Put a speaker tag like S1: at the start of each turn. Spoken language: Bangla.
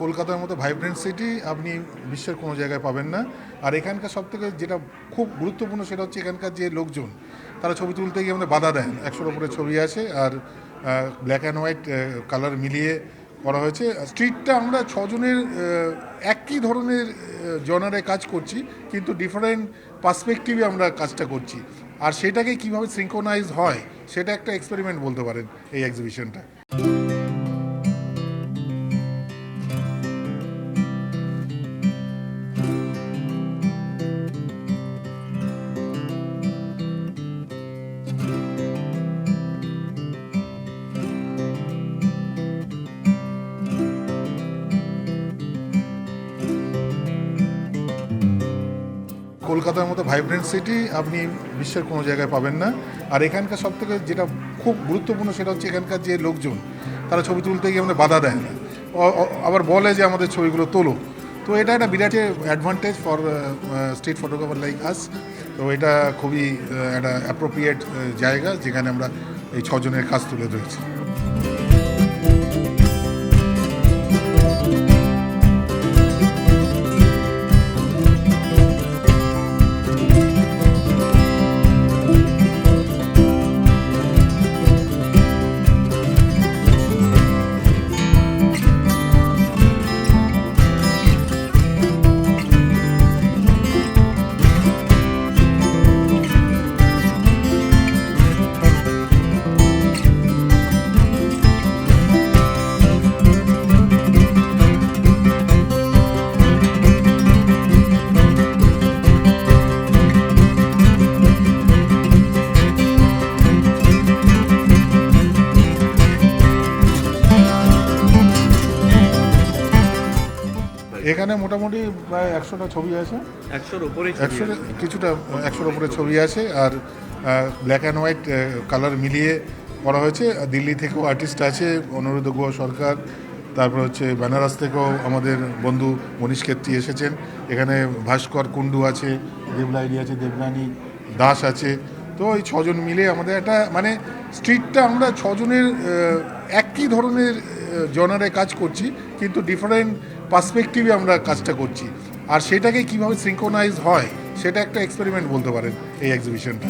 S1: কলকাতার মতো ভাইব্রেন্ট সিটি আপনি বিশ্বের কোনো জায়গায় পাবেন না। আর এখানকার সবথেকে যেটা খুব গুরুত্বপূর্ণ সেটা হচ্ছে এখানকার যে লোকজন তারা ছবি তুলতে গিয়ে আমাদের বাধা দেন। 100-র উপরে ছবি আছে আর ব্ল্যাক অ্যান্ড হোয়াইট কালার মিলিয়ে করা হয়েছে। স্ট্রিটটা আমরা ছজনের একই ধরনের জনারে কাজ করছি, কিন্তু ডিফারেন্ট পার্সপেক্টিভে আমরা কাজটা করছি। আর সেটাকে কীভাবে সিঙ্ক্রোনাইজ হয় সেটা একটা এক্সপেরিমেন্ট বলতে পারেন এই এক্সিবিশনটা। কলকাতার মতো ভাইব্রেন্ট সিটি আপনি বিশ্বের কোনো জায়গায় পাবেন না। আর এখানকার সবথেকে যেটা খুব গুরুত্বপূর্ণ সেটা হচ্ছে এখানকার যে লোকজন তারা ছবি তুলতে গিয়ে আমাদের বাধা দেয় না, আবার বলে যে আমাদের ছবিগুলো তোলো। তো এটা একটা বিরাট advantage for street photographer like us. তো এটা খুবই একটা অ্যাপ্রোপ্রিয়েট জায়গা যেখানে আমরা এই ছজনের কাজ তুলে ধরেছি। এখানে মোটামুটি প্রায় 100টা ছবি আছে,
S2: 100-র উপরে,
S1: 100 কিছুটা 100-র উপরে ছবি আছে। আর ব্ল্যাক অ্যান্ড হোয়াইট কালার মিলিয়ে করা হয়েছে। দিল্লি থেকেও আর্টিস্ট আছে, অনুরুদ্ধ গুহ সরকার, তারপর হচ্ছে বেনারস থেকেও আমাদের বন্ধু মনীষ খেত্রী এসেছেন। এখানে ভাস্কর কুন্ডু আছে, দেবলাইরি আছে, দেবরানী দাস আছে। তো এই ছজন মিলে আমাদের একটা মানে স্ট্রিটটা আমরা ছজনের একই ধরনের জনারে কাজ করছি, কিন্তু ডিফারেন্ট পার্সপেক্টিভে আমরা কাজটা করছি। আর সেটাকে কীভাবে সিঙ্ক্রোনাইজ হয় সেটা একটা এক্সপেরিমেন্ট বলতে পারেন এই এক্সিবিশনটা।